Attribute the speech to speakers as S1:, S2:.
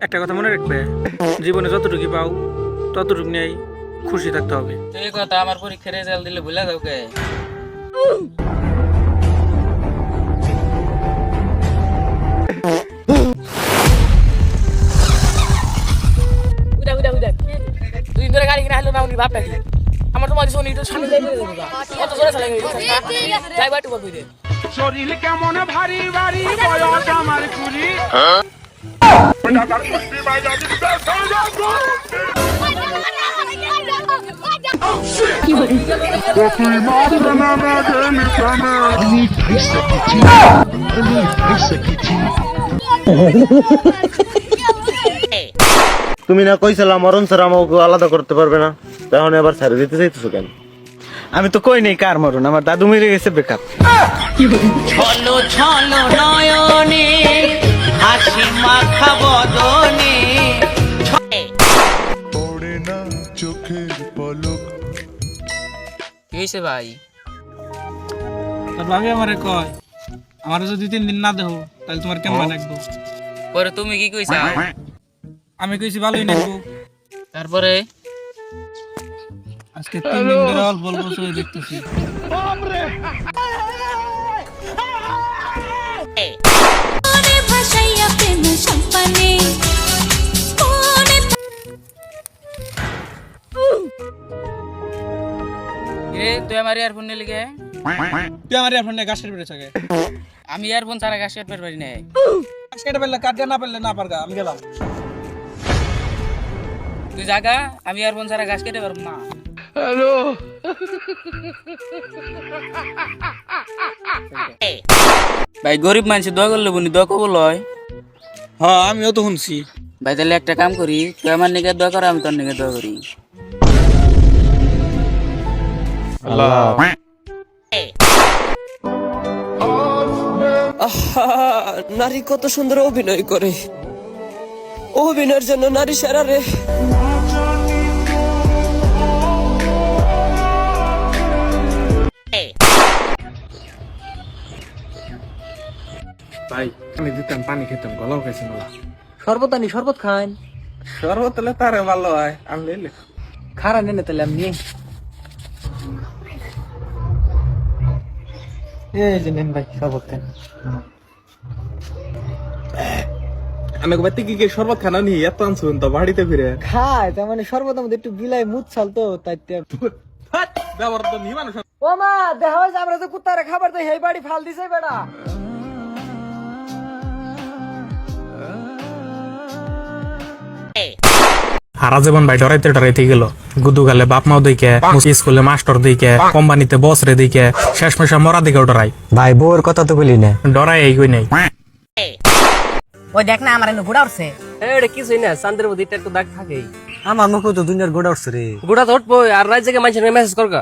S1: একটা কথা মনে রাখবে, জীবনে যতটুকু পাও ততটুকু নিয়েই খুশি থাকতে হবে।
S2: এই কথা আমার পরীক্ষার রেজাল্ট দিলে ভুলে যাও কে? দুই ধরে গাড়ি কিনা হলো না উনি বাপটা কি আমার তোমার শোনি তো সামনে যাই বলে দেবা কত জোরে চালাই যাই বাটু বল বুঝে
S3: শরীর কেমন ভারী ভারী বয়স আমার কুড়ি
S4: তুমি না কইছিলাম মরণ স্যার আমাকে আলাদা করতে পারবে না, তখন আবার ছেড়ে দিতে চাইতেছো কেন?
S1: আমি তো কই নেই কার মরণ, আমার দাদু মেরে গেছে বেকার।
S5: ছলো ছলো নয়নে হাসি মাখা বদনে
S6: পড়ে না চোখের পলক।
S2: কি হইছে ভাই?
S1: তোর ভাবি আমারে কয় আমার যদি 3 দিন না দেবো তাহলে তোমার কেমন লাগবে?
S2: পরে তুমি কি কইছা?
S1: আমি কইছি ভালোই লাগবো।
S2: তারপরে
S1: আজকে 3 দিন ধরে অল্প অল্প চলে দেখতেছি।
S2: এ তুই আমার ইয়ারফোন নিয়ে লিখে
S1: তুই আমার ইয়ারফোন নিয়ে গাছের পেড়ে থাকে।
S2: আমি ইয়ারফোন ছাড়া গাছ কাটতে পারি না।
S1: গাছ কেটে ফেললে কাটতে না পারলে না পারগা, আমি গেলাম।
S2: তুই জাগা, আমি ইয়ারফোন ছাড়া গাছ কেটে পারবো না। ভাই গরিব মানুষ দোয়া করলে বুনি দোয়া কবল হয়।
S1: হ্যাঁ আমিও তো শুনছি।
S2: ভাই তাহলে একটা কাম করি, তুই আমার নিকে দোয়া কর, আমি তোর নিকে দোয়া করি।
S7: নারী কত সুন্দর অভিনয় করে, অভিনয়ের জন্য নারী সেরা রে।
S1: ভাই আমি দিতাম পানি খেতাম, গলাও খাইছে না।
S7: শরবত আনি, শরবত খান।
S1: শরবত হলে তারে ভালো হয়, আমি লইলে
S7: খারা নেন তাহলে আমি
S1: এই যে নেন ভাই শরবত খান। আমি বাড়িতে কি শরবত খানা নি এত আনছুন তো বাড়িতে ফিরে
S7: খায়। তার মানে শরবত আমাদের একটু বিলাই মুখ চালতো তাই।
S1: ব্যবহার তো নি মানুষ।
S7: ও মা দেখা হয়েছে আমরা তো কুত্তারে খাবার তো এই বাড়ি ফাল দিছে বেড়া।
S8: হারা জীবন ভাই ডরাইতে গেল। গুদু গালে বাপ মাও দিকে, স্কুলে মাস্টার দিকে, কোম্পানিতে বস রে দিকে, শেষ মেশা মরা দিকে ডরাই।
S4: ভাই বউয়ের কথা তো বলি না।
S8: ডরাই এই কই নাই।
S9: ওই দেখ না আমার এনে ঘোড়া উঠছে।
S7: এটা কিছুই না, চান্দের মধ্যে একটু দাগ থাকেই।
S4: আমার মুখে তো দুনিয়ার গোড়া উঠছে রে।
S7: গোড়া তো উঠবো আর রাত জেগে মানুষের মেসেজ করগা।